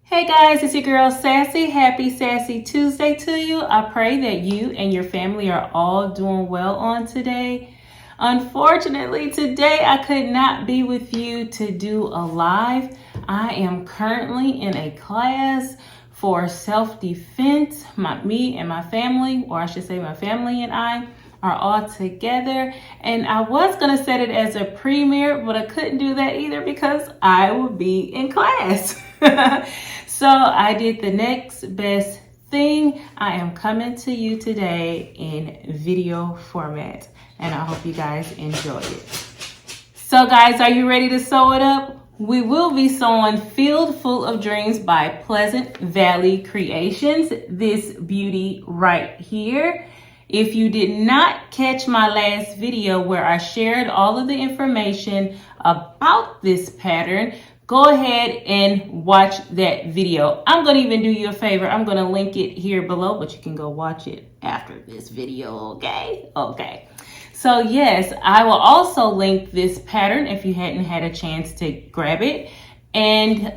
Hey guys, it's your girl Sassy. Happy Sassy Tuesday to you. I pray that you and your family are all doing well on today. Unfortunately, today I could not be with you to do a live. I am currently in a class for self-defense. Me and my family, or I should say my family and I, are all together. And I was going to set it as a premiere, but I couldn't do that either because I will be in class. So I did the next best thing. I am coming to you today in video format, and I hope you guys enjoy it. So guys, are you ready to sew it up? We will be sewing Field Full of Dreams by Pleasant Valley Creations, this beauty right here. If you did not catch my last video where I shared all of the information about this pattern, go ahead and watch that video. I'm going to even do you a favor. I'm going to link it here below, but you can go watch it after this video, okay? Okay. So yes, I will also link this pattern if you hadn't had a chance to grab it. And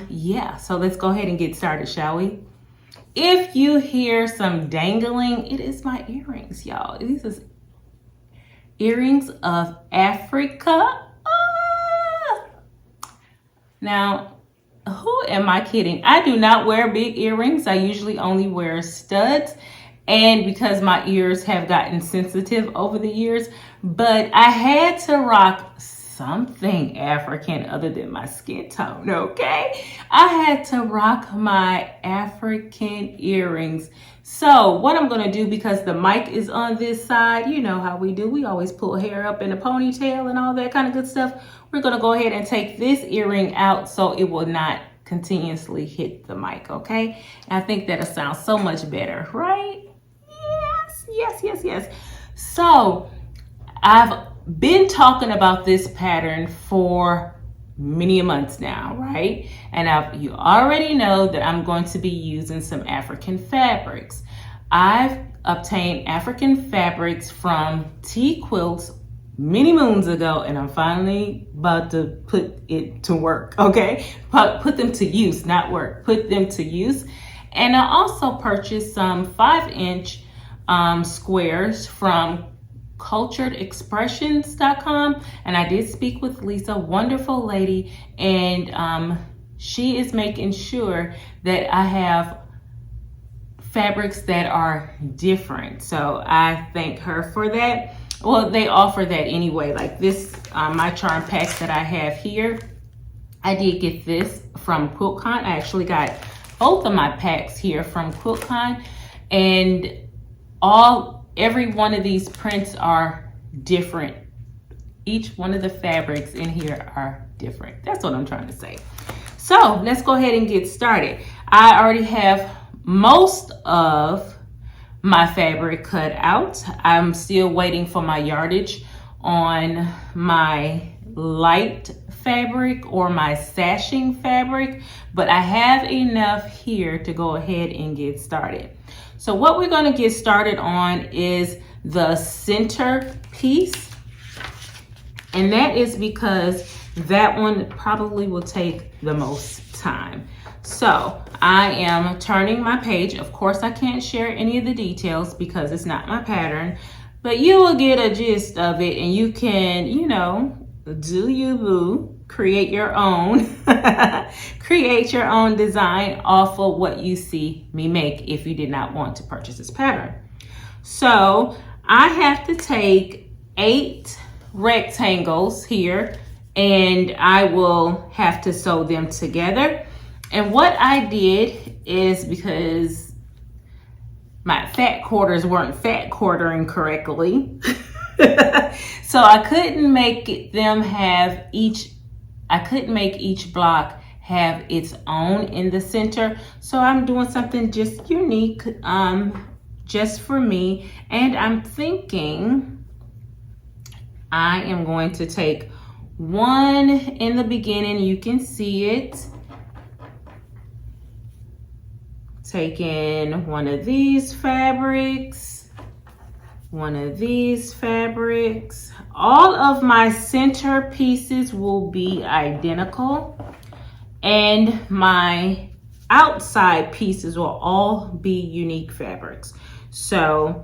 yeah, so let's go ahead and get started, shall we? If you hear some dangling, it is my earrings, y'all. These is earrings of Africa. Now, who am I kidding? I do not wear big earrings. I usually only wear studs, and because my ears have gotten sensitive over the years, but I had to rock something African other than my skin tone, okay? I had to rock my African earrings. So what I'm gonna do, because the mic is on this side, you know how we do. We always pull hair up in a ponytail and all that kind of good stuff. We're gonna go ahead and take this earring out so it will not continuously hit the mic, okay? And I think that'll sound so much better, right? Yes. So I've been talking about this pattern for many months now, right? And you already know that I'm going to be using some African fabrics. I've obtained African fabrics from Tea Quilts many moons ago, and I'm finally about to put it to work, okay? Put them to use, not work, put them to use. And I also purchased some 5-inch squares from culturedexpressions.com, and I did speak with Lisa, wonderful lady, and she is making sure that I have fabrics that are different. So I thank her for that. Well, they offer that anyway, like this, my charm packs that I have here. I did get this from QuiltCon. I actually got both of my packs here from QuiltCon, and every one of these prints are different. Each one of the fabrics in here are different. That's what I'm trying to say. So let's go ahead and get started. I already have most of my fabric cut out. I'm still waiting for my yardage on my light fabric or my sashing fabric, but I have enough here to go ahead and get started. So what we're going to get started on is the center piece, and that is because that one probably will take the most time. So I am turning my page. Of course, I can't share any of the details because it's not my pattern, but you will get a gist of it, and you can, you know, do you boo, create your own create your own design off of what you see me make if you did not want to purchase this pattern. So I have to take 8 rectangles here, and I will have to sew them together. And what I did is, because my fat quarters weren't fat quartering correctly, so I couldn't make each block have its own in the center. So I'm doing something just unique, just for me. And I'm thinking I am going to take one in the beginning. You can see it. Taking one of these fabrics, one of these fabrics. All of my center pieces will be identical, and my outside pieces will all be unique fabrics. So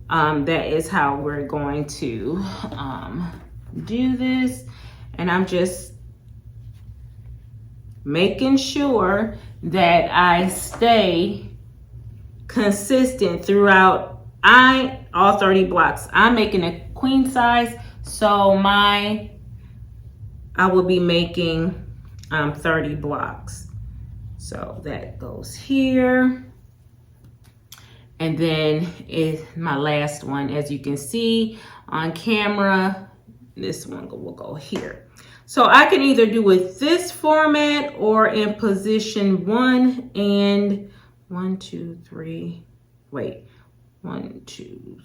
that is how we're going to do this. And I'm just making sure that I stay consistent throughout all 30 blocks. I'm making a queen size, so I will be making 30 blocks. So that goes here. And then is my last one, as you can see on camera, this one will go here. So I can either do with this format or in position 1 and 1, 2, 3, wait, 1, 2,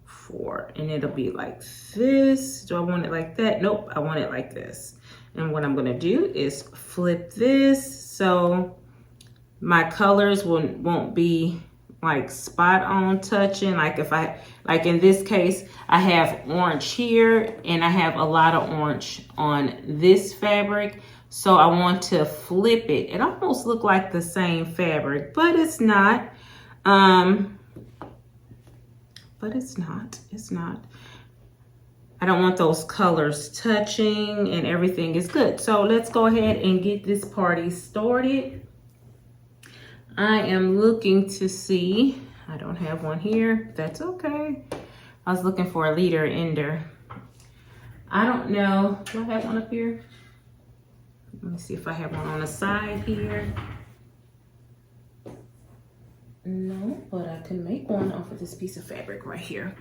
4, and it'll be like this. Do I want it like that? Nope, I want it like this. And what I'm gonna do is flip this so my colors won't be like spot on touching. Like if like in this case, I have orange here and I have a lot of orange on this fabric. So I want to flip it. It almost look like the same fabric, but it's not. But it's not. I don't want those colors touching and everything is good. So let's go ahead and get this party started. I am looking to see, I don't have one here, that's okay. I was looking for a leader ender. I don't know, do I have one up here? Let me see if I have one on the side here. No, but I can make one off of this piece of fabric right here.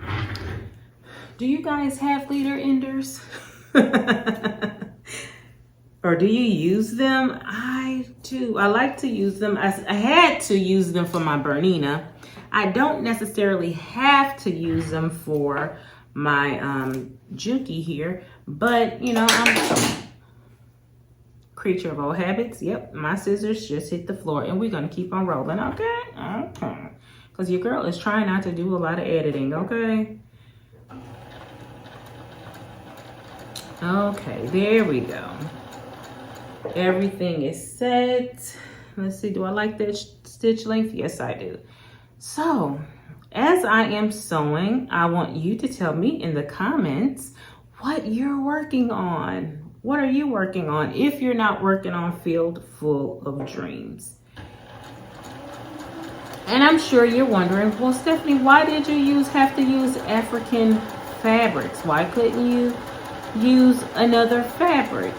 Do you guys have leader enders? Or do you use them? I do. I like to use them. I had to use them for my Bernina. I don't necessarily have to use them for my Juki here, but you know, I'm a creature of old habits. Yep, my scissors just hit the floor and we're gonna keep on rolling, okay? Okay. Because your girl is trying not to do a lot of editing, okay? Okay, there we go. Everything is set. Let's see, do I like that stitch length? Yes, I do. So, as I am sewing, I want you to tell me in the comments what you're working on. What are you working on if you're not working on Field Full of Dreams? And I'm sure you're wondering, well, Stephanie, why did you have to use African fabrics? Why couldn't you use another fabric?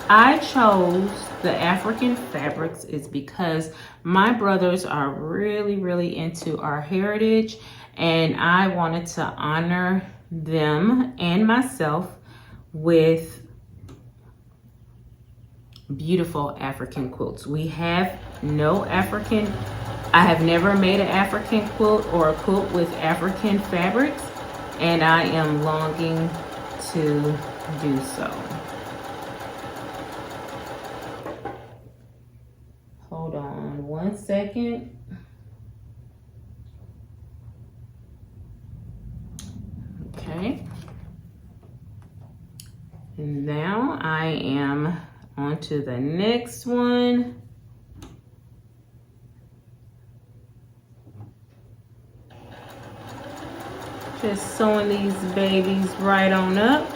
I chose the African fabrics is because my brothers are really into our heritage, and I wanted to honor them and myself with beautiful African quilts. We have no African, I have never made an African quilt or a quilt with African fabrics, and I am longing to do so. Hold on 1 second. Okay. And now I am on to the next one. Just sewing these babies right on up.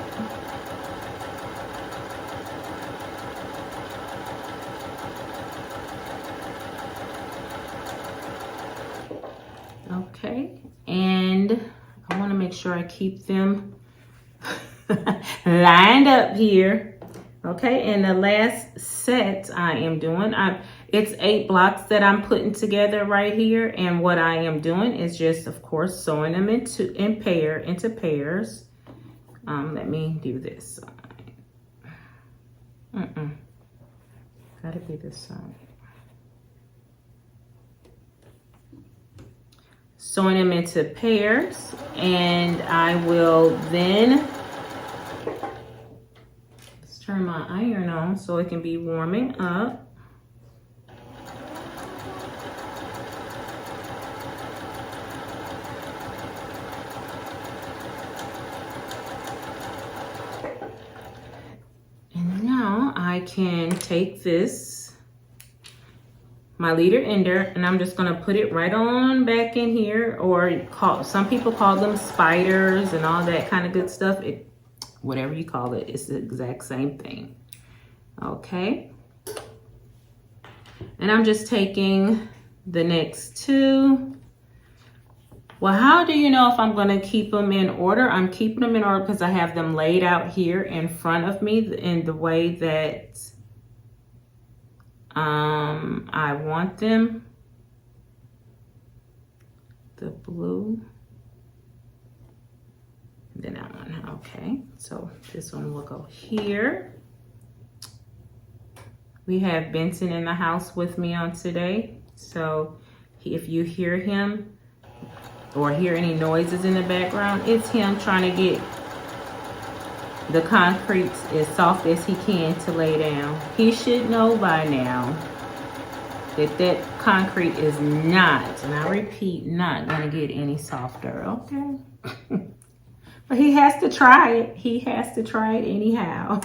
Okay, and I want to make sure I keep them lined up here. Okay, and the last set I am doing, it's 8 blocks that I'm putting together right here, and what I am doing is just, of course, sewing them into pairs. Let me do this side. Gotta be this side. Sewing them into pairs, and I will then turn my iron on so it can be warming up. And now I can take this, my leader ender, and I'm just gonna put it right on back in here, or some people call them spiders and all that kind of good stuff. Whatever you call it, it's the exact same thing. Okay. And I'm just taking the next two. Well, how do you know if I'm going to keep them in order? I'm keeping them in order because I have them laid out here in front of me in the way that I want them. The blue. And then that one. Okay. So this one will go here. We have Benson in the house with me on today. So if you hear him or hear any noises in the background, it's him trying to get the concrete as soft as he can to lay down. He should know by now that that concrete is not, and I repeat, not gonna get any softer, okay? But he has to try it. He has to try it anyhow.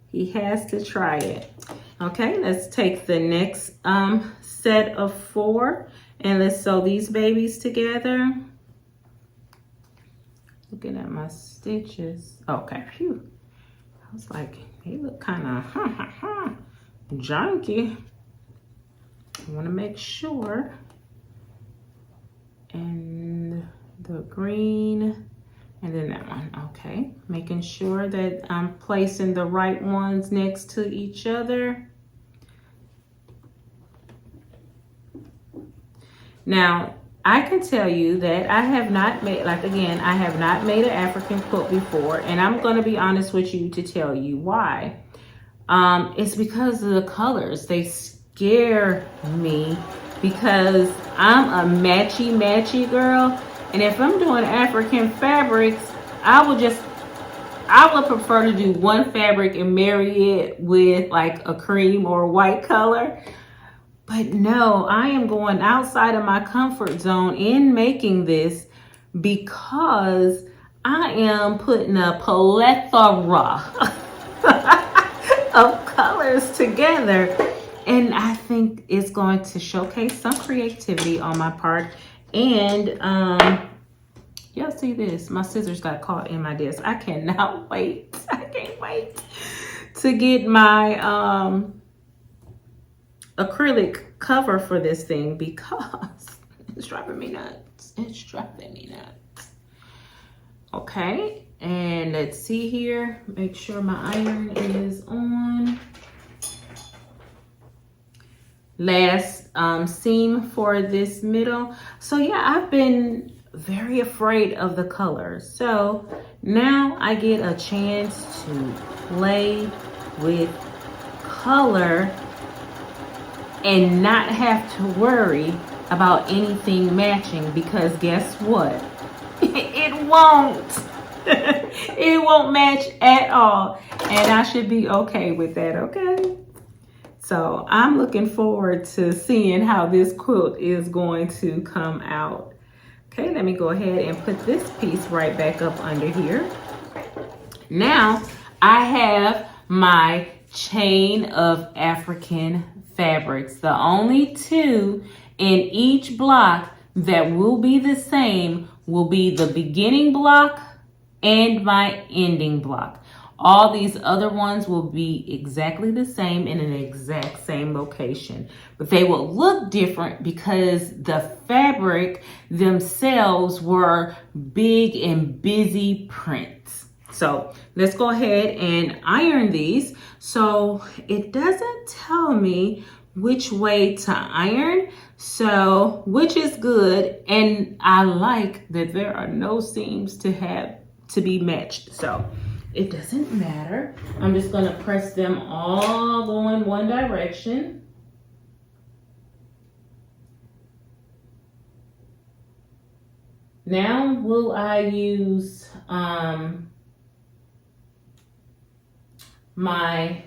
He has to try it. Okay, let's take the next set of 4 and let's sew these babies together. Looking at my stitches. Okay, phew. I was like, they look kind of junky. I want to make sure. And the green. And then that one, okay. Making sure that I'm placing the right ones next to each other. Now, I can tell you that I have not made, like again, I have not made an African quilt before, and I'm gonna be honest with you to tell you why. It's because of the colors. They scare me because I'm a matchy girl. And if I'm doing African fabrics, I would prefer to do one fabric and marry it with like a cream or a white color. But no, I am going outside of my comfort zone in making this because I am putting a plethora of colors together. And I think it's going to showcase some creativity on my part. And y'all see this? My scissors got caught in my desk. I cannot wait. I can't wait to get my acrylic cover for this thing because it's driving me nuts. It's driving me nuts. Okay, and let's see here. Make sure my iron is on. Last seam for this middle. So yeah, I've been very afraid of the colors. So now I get a chance to play with color and not have to worry about anything matching, because guess what? It won't. It won't match at all. And I should be okay with that, okay? So I'm looking forward to seeing how this quilt is going to come out. Okay, let me go ahead and put this piece right back up under here. Now I have my chain of African fabrics. The only 2 in each block that will be the same will be the beginning block and my ending block. All these other ones will be exactly the same in an exact same location, but they will look different because the fabric themselves were big and busy prints. So let's go ahead and iron these. So it doesn't tell me which way to iron, so which is good. And I like that there are no seams to be matched. So it doesn't matter. I'm just gonna press them all going one direction. Now will I use my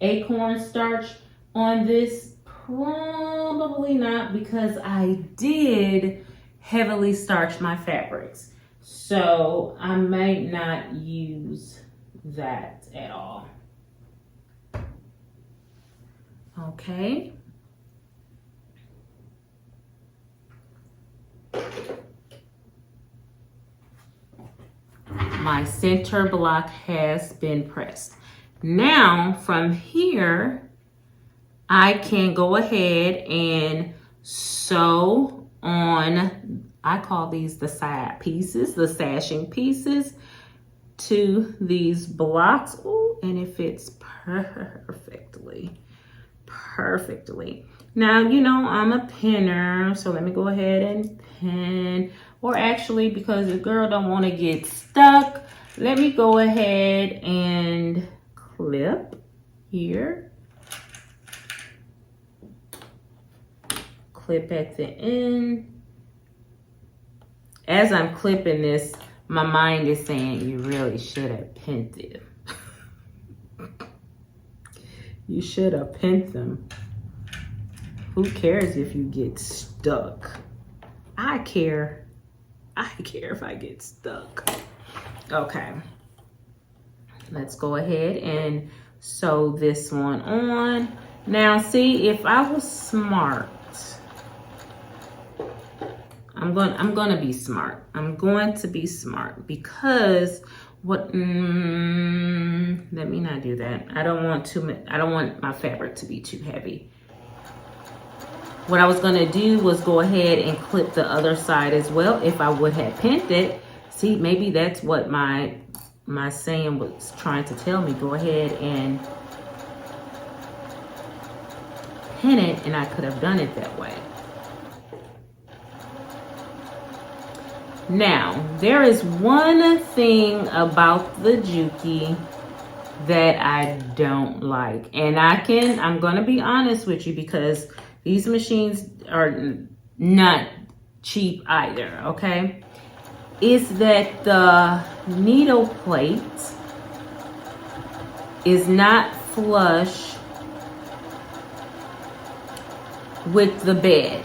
acorn starch on this? Probably not, because I did heavily starch my fabrics. So I might not use that at all. Okay. My center block has been pressed. Now from here, I can go ahead and sew on, I call these the side pieces, the sashing pieces to these blocks. Ooh, and it fits perfectly. Now, you know, I'm a pinner, so let me go ahead and pin, or actually, because the girl don't want to get stuck, let me go ahead and clip here. Clip at the end. As I'm clipping this, my mind is saying you really should have pinned it. You should have pinned them. Who cares if you get stuck? I care. I care if I get stuck. Okay. Let's go ahead and sew this one on. Now see, if I was smart, I'm gonna be smart. I'm going to be smart because what? Let me not do that. I don't want my fabric to be too heavy. What I was gonna do was go ahead and clip the other side as well. If I would have pinned it, see, maybe that's what my saying was trying to tell me. Go ahead and pin it, and I could have done it that way. Now, there is one thing about the Juki that I don't like. And I'm gonna be honest with you because these machines are not cheap either, okay? Is that the needle plate is not flush with the bed.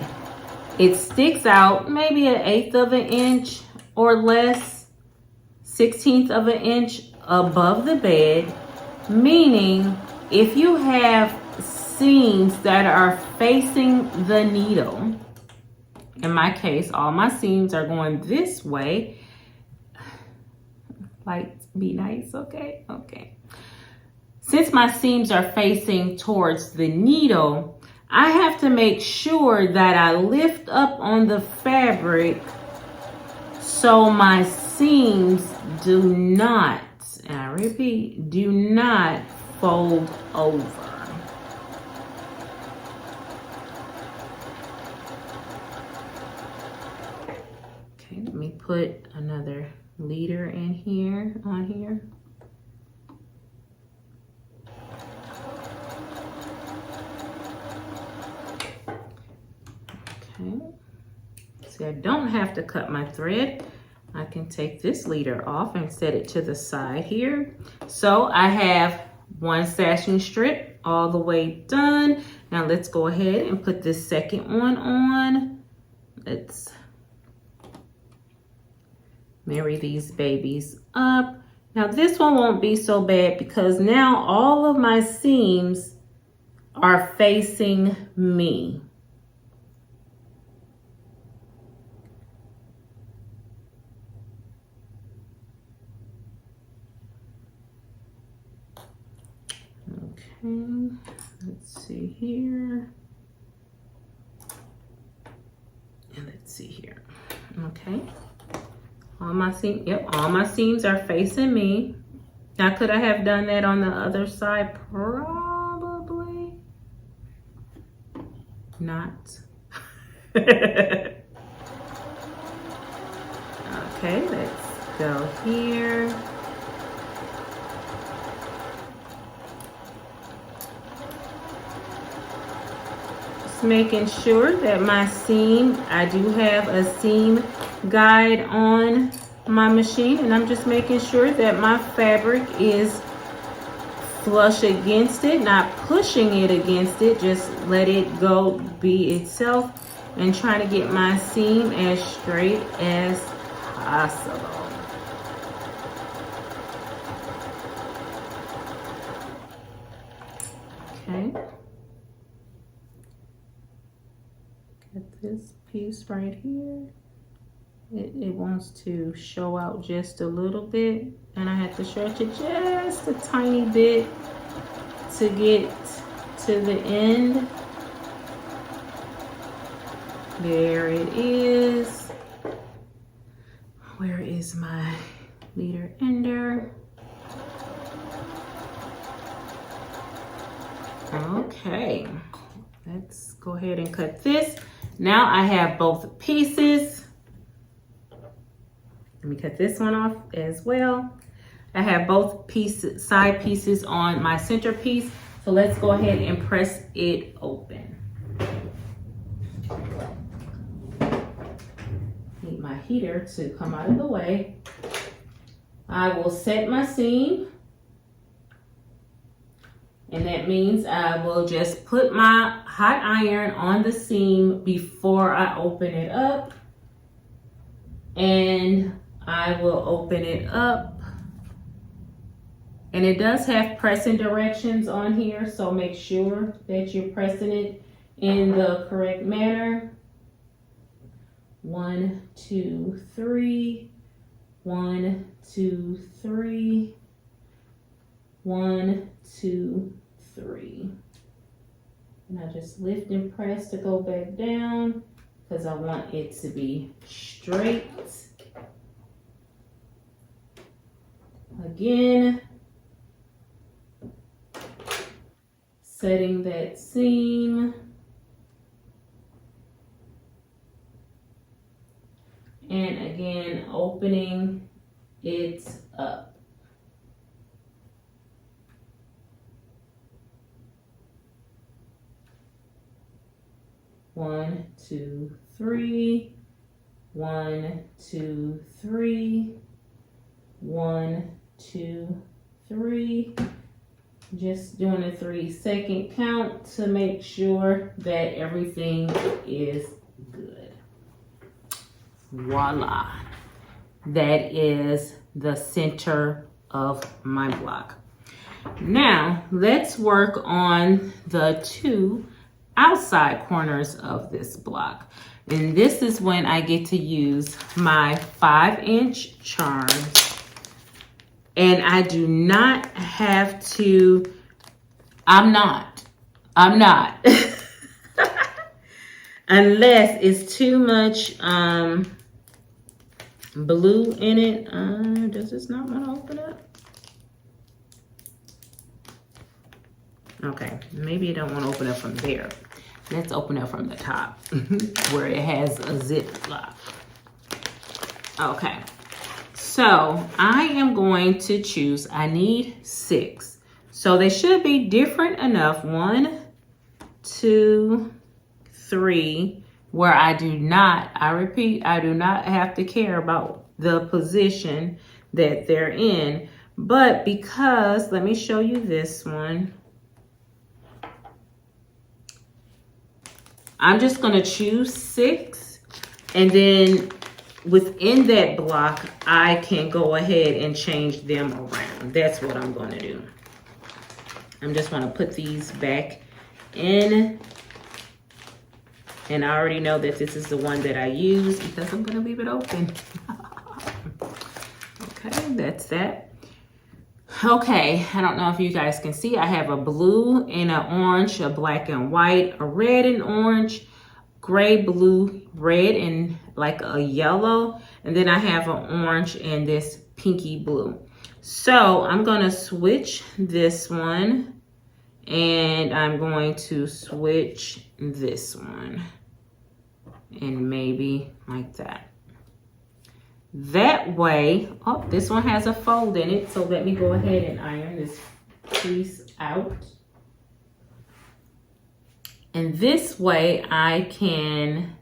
It sticks out maybe 1/8 of an inch or less, 1/16 of an inch above the bed, meaning if you have seams that are facing the needle, in my case, all my seams are going this way. Like, be nice, okay? Okay. Since my seams are facing towards the needle, I have to make sure that I lift up on the fabric so my seams do not, and I repeat, do not fold over. Okay, let me put another leader in here, on here. Okay. See, I don't have to cut my thread. I can take this leader off and set it to the side here. So I have one sashing strip all the way done. Now let's go ahead and put this second one on. Let's marry these babies up. Now this one won't be so bad because now all of my seams are facing me. Okay, let's see here. And let's see here. Okay. All my seams are facing me. Now, could I have done that on the other side? Probably not. Okay, let's go here. Just making sure that my seam, I do have a seam guide on my machine, and I'm just making sure that my fabric is flush against it, not pushing it against it. Just let it go be itself and trying to get my seam as straight as possible. Okay. this piece right here, it wants to show out just a little bit, and I have to stretch it just a tiny bit to get to the end. There it is. Where is my leader ender? Okay, let's go ahead and cut this. Now I have both pieces. Let me cut this one off as well. I have both pieces, side pieces on my centerpiece. So let's go ahead and press it open. Need my heater to come out of the way. I will set my seam. And that means I will just put my hot iron on the seam before I open it up. And I will open it up. And it does have pressing directions on here, so make sure that you're pressing it in the correct manner. 1, 2, 3. 1, 2, 3. 1, 2, 3. And I just lift and press to go back down because I want it to be straight. Again, setting that seam. And again, opening it up. One, 2, 3. 1, 2, 3. 1, 2, 3. Just doing a 3-second count to make sure that everything is good. Voila. That is the center of my block. Now, let's work on the 2 outside corners of this block. And this is when I get to use my 5-inch charms. And I do not have to, I'm not. Unless it's too much blue in it. Does this not want to open up? Okay, maybe it don't want to open up from there. Let's open up from the top where it has a zip lock. Okay, so I am going to choose, I need 6. So they should be different enough. 1, 2, 3, where I repeat, I do not have to care about the position that they're in. But because, let me show you this one. I'm just gonna choose 6, and then within that block, I can go ahead and change them around. That's what I'm gonna do. I'm just gonna put these back in, and I already know that this is the one that I use because I'm gonna leave it open. Okay, that's that. Okay, I don't know if you guys can see, I have a blue and an orange, a black and white, a red and orange, gray, blue, red, and like a yellow. And then I have an orange and this pinky blue. So I'm gonna switch this one, and I'm going to switch this one, and maybe like that. That way, oh, this one has a fold in it, so let me go ahead and iron this piece out. And this way I can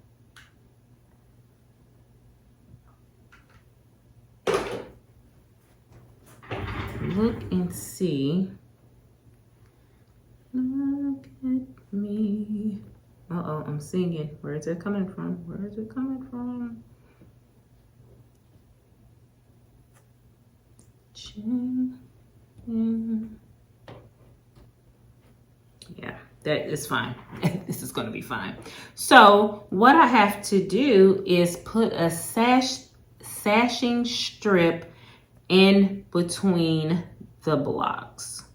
look and see. Look at me. Uh-oh, I'm singing. Where is it coming from? Where is it coming from? Yeah, that is fine. This is gonna be fine. So what I have to do is put a sashing strip in between the blocks.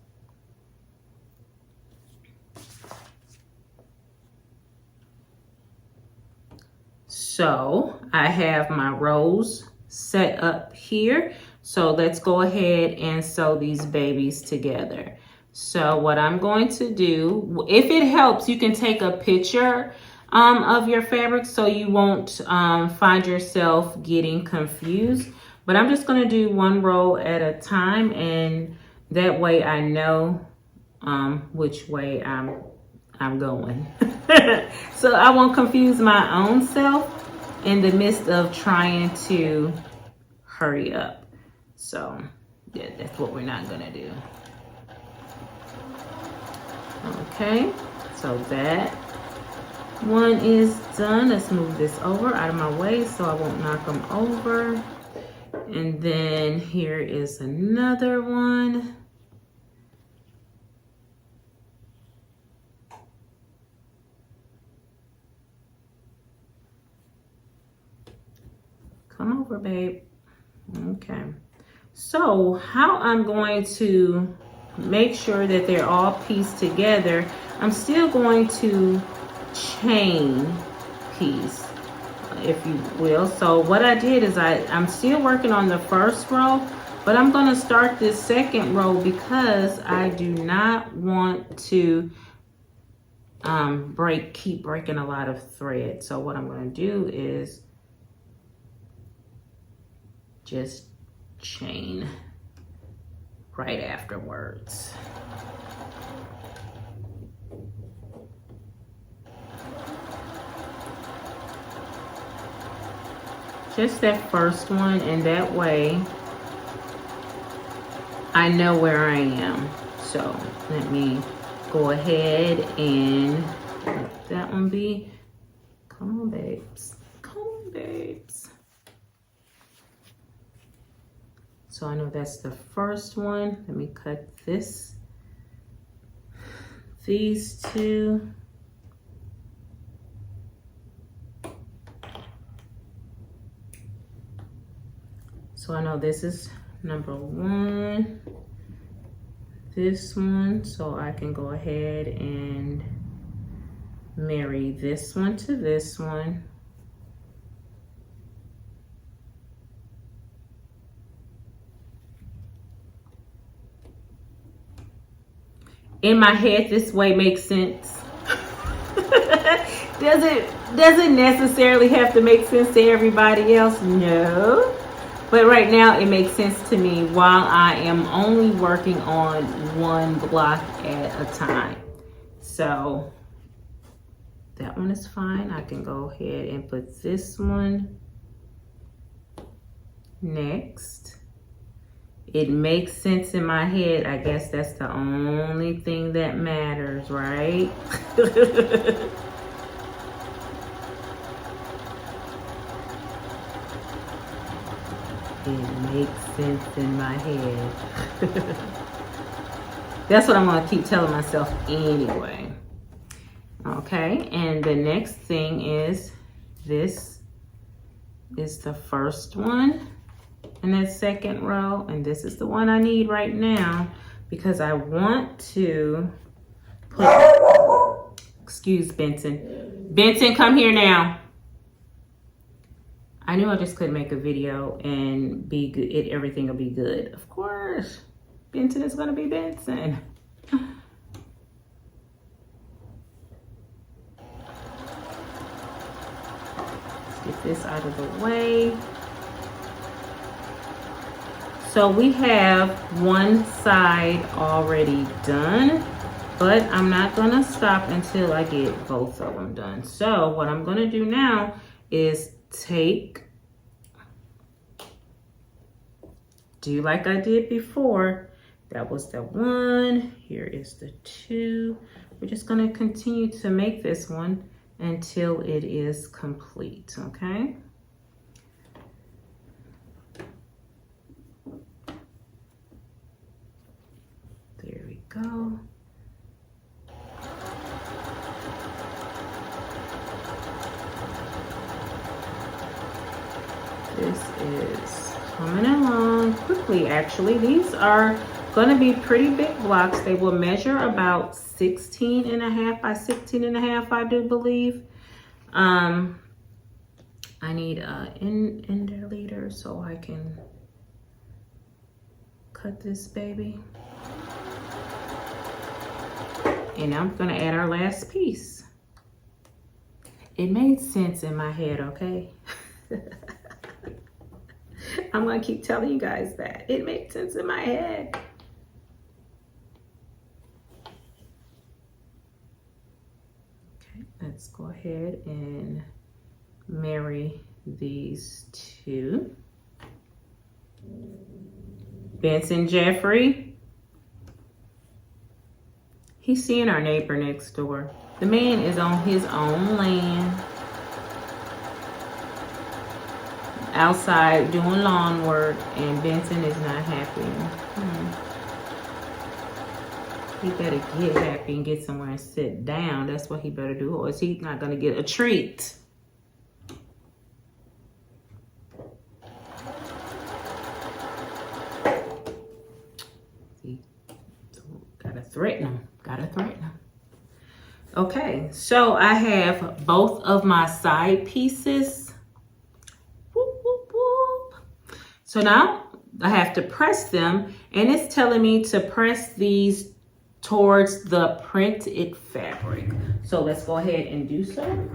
So I have my rows set up here. So let's go ahead and sew these babies together. So what I'm going to do, if it helps, you can take a picture of your fabric so you won't find yourself getting confused. But I'm just gonna do one row at a time, and that way I know which way I'm going. So I won't confuse my own self in the midst of trying to hurry up. So yeah, that's what we're not gonna do. Okay, so that one is done. Let's move this over out of my way so I won't knock them over. And then here is another one. Come over, babe. Okay. So how I'm going to make sure that they're all pieced together, I'm still going to chain piece, if you will. So what I did is I'm still working on the first row, but I'm going to start this second row because I do not want to keep breaking a lot of thread. So what I'm going to do is just chain right afterwards. Just that first one, and that way I know where I am. So let me go ahead and let that one be. Come on, babes. Come on, babes. So I know that's the first one. Let me cut these two. So I know this is number one, this one, so I can go ahead and marry this one to this one. In my head, this way makes sense. Does it necessarily have to make sense to everybody else? No. But right now it makes sense to me while I am only working on one block at a time. So that one is fine. I can go ahead and put this one next. It makes sense in my head. I guess that's the only thing that matters, right? It makes sense in my head. That's what I'm gonna keep telling myself anyway. Okay, and the next thing is, this is the first one in that second row, and this is the one I need right now because I want to put, excuse Benson. Benson, come here now. I knew I just couldn't make a video and be good. Everything will be good. Of course, Benson is gonna be Benson. Let's get this out of the way. So we have one side already done, but I'm not gonna stop until I get both of them done. So what I'm gonna do now is do like I did before. That was the one, here is the two. We're just gonna continue to make this one until it is complete, okay? There we go. quickly actually. These are gonna be pretty big blocks. They will measure about 16.5 by 16.5, I do believe. I need a ender leader so I can cut this baby. And I'm gonna add our last piece. It made sense in my head, okay? I'm gonna keep telling you guys that. It made sense in my head. Okay, let's go ahead and marry these two. Benson Jeffrey. He's seeing our neighbor next door. The man is on his own land, outside doing lawn work, and Benson is not happy. He better get happy and get somewhere and sit down. That's what he better do, or is he not gonna get a treat? See, gotta threaten him, gotta threaten him. Okay, so I have both of my side pieces. Whoop, whoop, whoop. So now I have to press them, and it's telling me to press these towards the printed fabric. So let's go ahead and do so.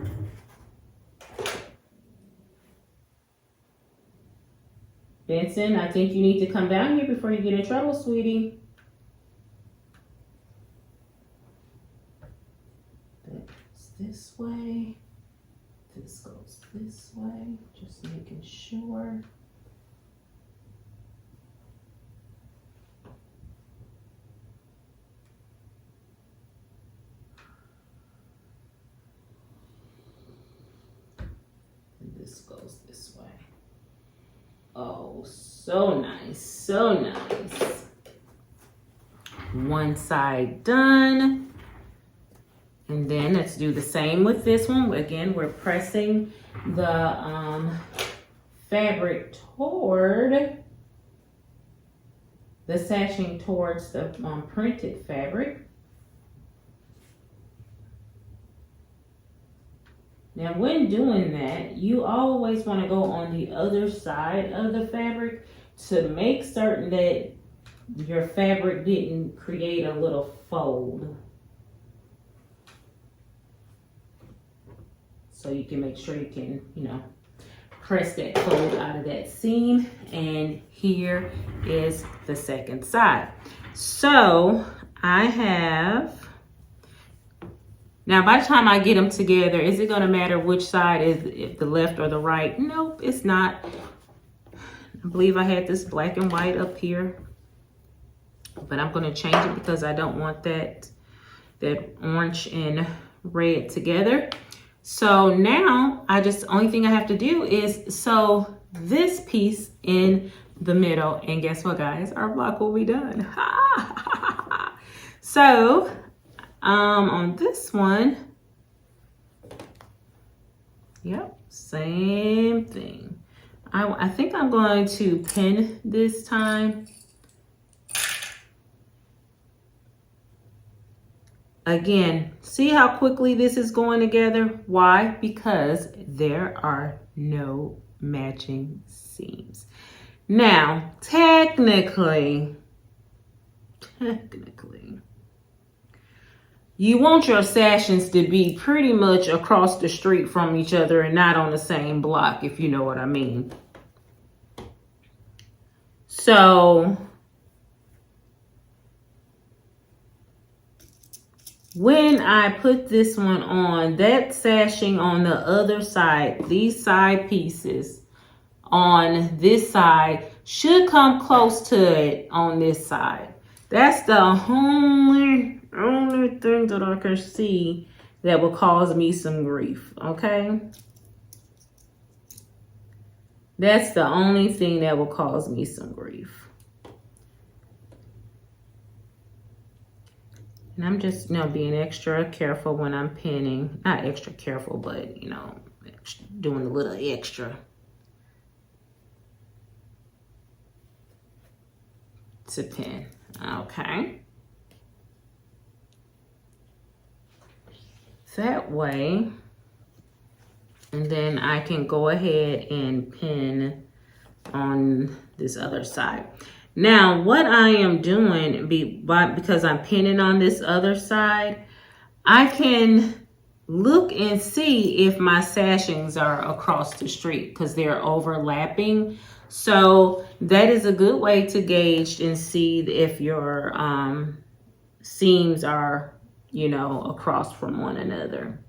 Benson, I think you need to come down here before you get in trouble, sweetie. This way, this goes this way, just making sure. And this goes this way. Oh, so nice, so nice. One side done. And then let's do the same with this one. Again, we're pressing the fabric toward the sashing towards the printed fabric. Now, when doing that, you always want to go on the other side of the fabric to make certain that your fabric didn't create a little fold. So you can make sure you can, press that fold out of that seam. And here is the second side. So I have, now by the time I get them together, is it gonna matter which side is it, the left or the right? Nope, it's not. I believe I had this black and white up here, but I'm gonna change it because I don't want that orange and red together. So now only thing I have to do is sew this piece in the middle, and guess what, guys? Our block will be done. So on this one, yep, same thing. I think I'm going to pin this time. Again, see how quickly this is going together? Why? Because there are no matching seams. Now, technically, you want your sashings to be pretty much across the street from each other and not on the same block, if you know what I mean. So when I put this one on, that sashing on the other side, these side pieces on this side should come close to it on this side. That's the only thing that I can see that will cause me some grief, okay? That's the only thing that will cause me some grief. And I'm just, being extra careful when I'm pinning. Not extra careful, but, doing a little extra. to pin. Okay. That way, and then I can go ahead and pin on this other side. Now, what I am doing, because I'm pinning on this other side, I can look and see if my sashings are across the street because they're overlapping. So that is a good way to gauge and see if your seams are, you know, across from one another.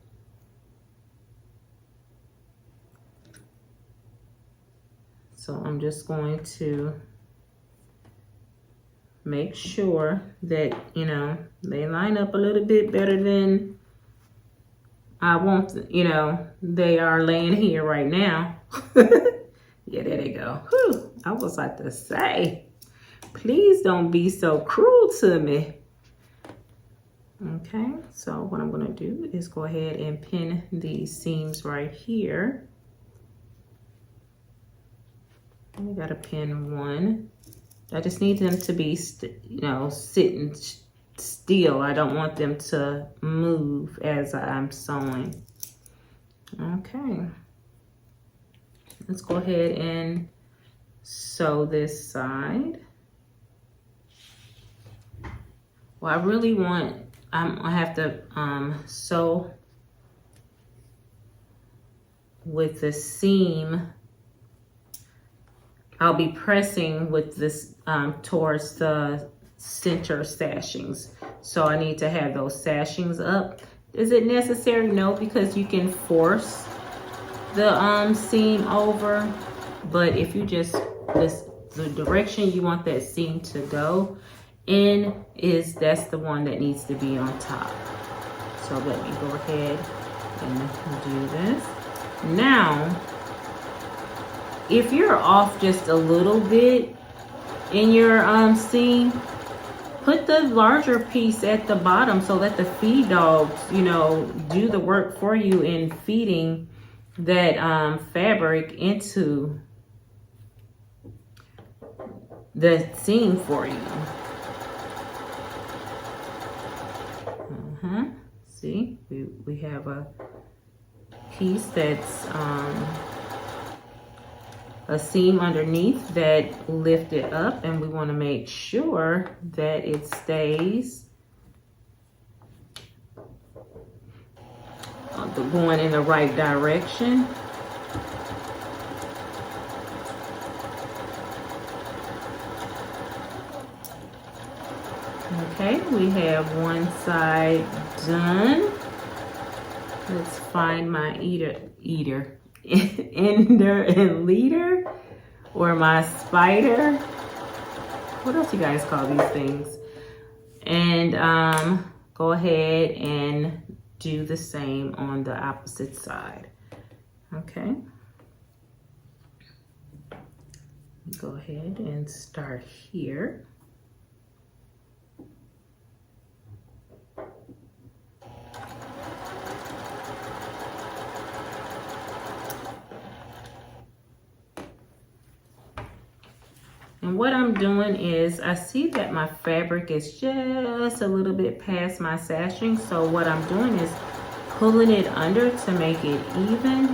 So I'm just going to make sure that, you know, they line up a little bit better than I want, you know, they are laying here right now. Yeah, there they go. Whew, I was like to say, please don't be so cruel to me. Okay, so what I'm gonna do is go ahead and pin these seams right here. We gotta pin one. I just need them to be, you know, sitting still. I don't want them to move as I'm sewing. Okay. Let's go ahead and sew this side. Well, I really want, I have to sew with the seam. I'll be pressing with this towards the center sashings. So I need to have those sashings up. Is it necessary? No, because you can force the seam over. But if you just, the direction you want that seam to go in that's the one that needs to be on top. So let me go ahead and do this. Now, if you're off just a little bit in your seam, put the larger piece at the bottom so that the feed dogs, you know, do the work for you in feeding that fabric into the seam for you. See, we have a piece that's a seam underneath that lifted up, and we want to make sure that it stays going in the right direction. Okay, we have one side done. Let's find my ender and leader, or my spider. What else you guys call these things? And go ahead and do the same on the opposite side. Okay. Go ahead and start here. And what I'm doing is, I see that my fabric is just a little bit past my sashing. So what I'm doing is pulling it under to make it even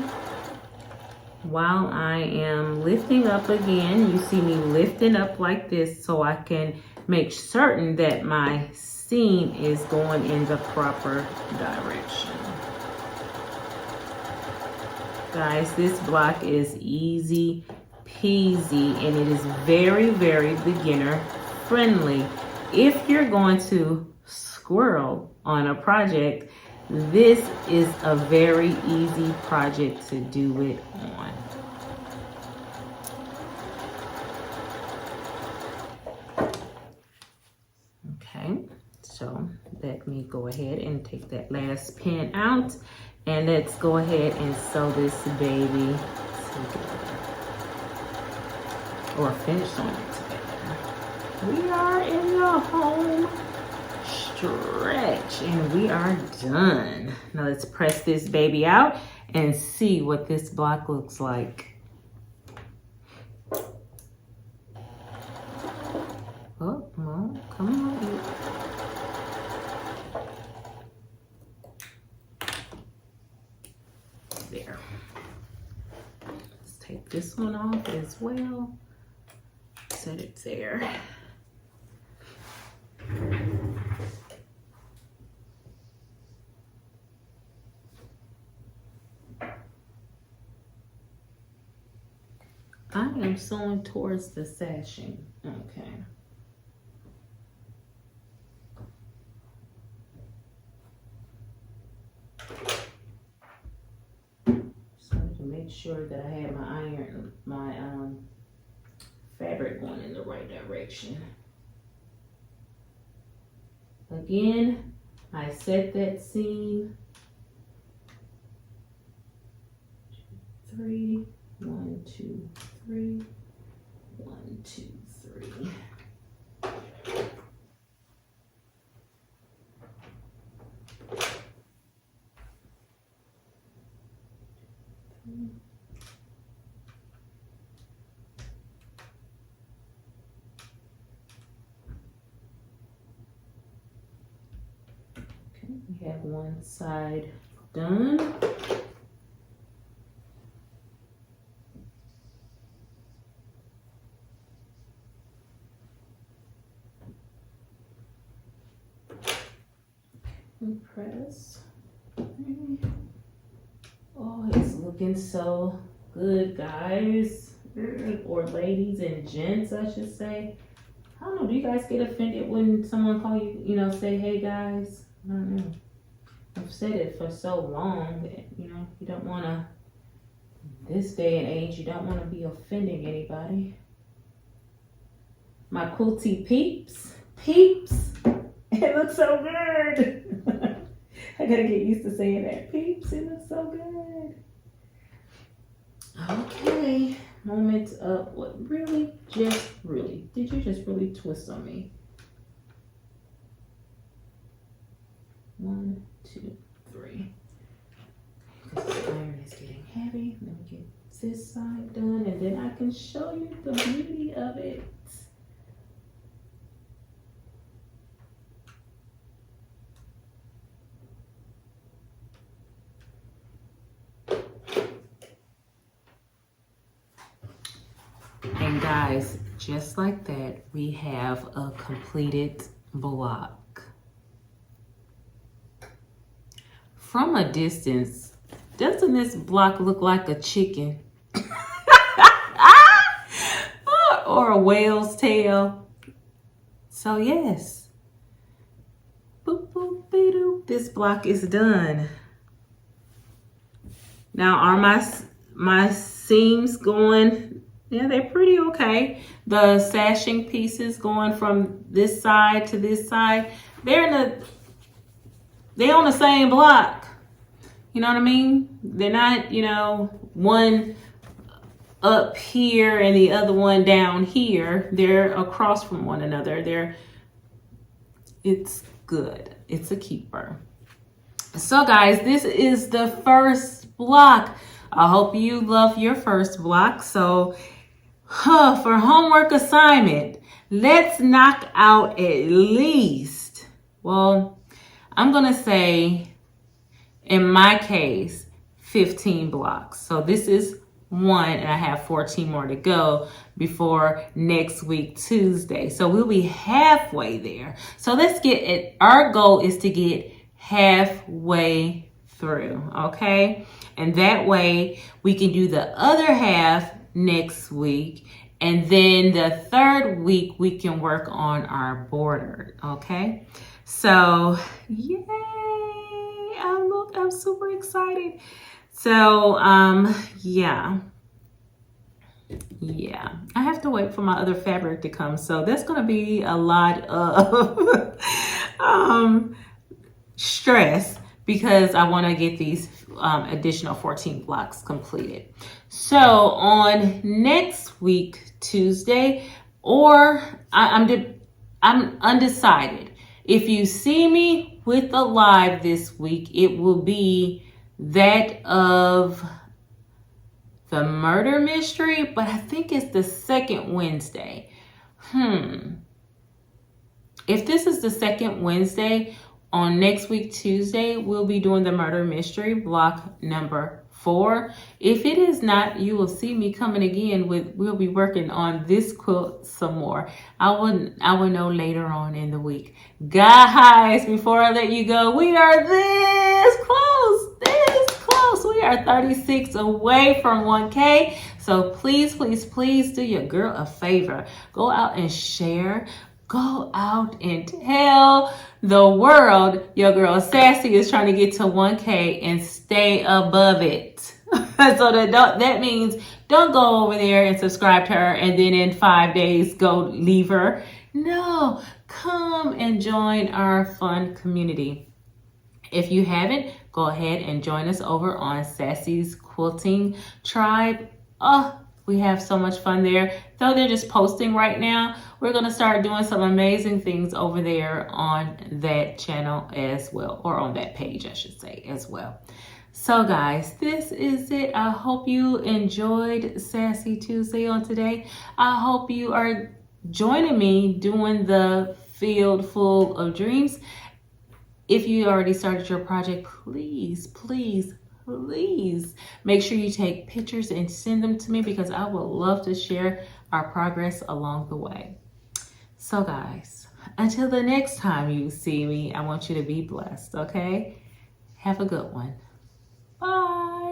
while I am lifting up again. You see me lifting up like this so I can make certain that my seam is going in the proper direction. Guys, this block is easy peasy, and it is very, very beginner friendly. If you're going to squirrel on a project, this is a very easy project to do it on. Okay, so let me go ahead and take that last pin out, and let's go ahead and sew this baby together. Or finish on it together. We are in the home stretch, and we are done. Now let's press this baby out and see what this block looks like. Oh, Come on. There. Let's take this one off as well. Set it there. I am sewing towards the sashing. Okay. So to make sure that I have my fabric going in the right direction. Again, I set that seam. 3, 1, 2, 3, 1, 2, 3. Okay, we have one side done. Press. Oh, it's looking so good, guys, or ladies and gents, I should say. I don't know. Do you guys get offended when someone call you, say, "Hey, guys"? I don't know. I've said it for so long that you don't want to. This day and age, you don't want to be offending anybody. My Quilty Peeps, it looks so good. I gotta get used to saying that. Peeps, it looks so good. Okay, moment of what? Really? Did you just really twist on me? 1, 2, 3. Because the iron is getting heavy. Let me get this side done, and then I can show you the beauty of it. And guys, just like that, we have a completed block. From a distance, doesn't this block look like a chicken? or a whale's tail? So yes. Boop, boop, be-doo. This block is done. Now, are my seams going? Yeah, they're pretty okay. The sashing pieces going from this side to this side, they're on the same block. You know what I mean? They're not, one up here and the other one down here. They're across from one another. It's good. It's a keeper. So guys, this is the first block. I hope you love your first block. So for homework assignment, let's knock out at least, well, I'm gonna say, in my case, 15 blocks. So this is 1, and I have 14 more to go before next week, Tuesday. So we'll be halfway there. So let's get it. Our goal is to get halfway through, okay? And that way we can do the other half next week. And then the third week, we can work on our border, okay? So, yay! I'm super excited. So, yeah. I have to wait for my other fabric to come. So that's going to be a lot of stress because I want to get these additional 14 blocks completed. So on next week, Tuesday, or I'm undecided. If you see me with a live this week, it will be that of the murder mystery, but I think it's the second Wednesday. If this is the second Wednesday, on next week, Tuesday, we'll be doing the murder mystery block number 4. If it is not, you will see me coming again we'll be working on this quilt some more. I will know later on in the week. Guys, before I let you go, we are this close. We are 36 away from 1K. So please, please, please do your girl a favor. Go out and share. Go out and tell the world your girl Sassy is trying to get to 1K and stay above it. So that means don't go over there and subscribe to her and then in 5 days go leave her. No, come and join our fun community. If you haven't, go ahead and join us over on Sassy's Quilting Tribe. Oh, we have so much fun there. Though they're just posting right now, we're going to start doing some amazing things over there on that channel as well, or on that page, I should say, as well. So guys, this is it. I hope you enjoyed Sassy Tuesday on today. I hope you are joining me doing the field full of dreams. If you already started your project, please, please, please make sure you take pictures and send them to me, because I would love to share our progress along the way. So guys, until the next time you see me, I want you to be blessed, okay? Have a good one. Bye.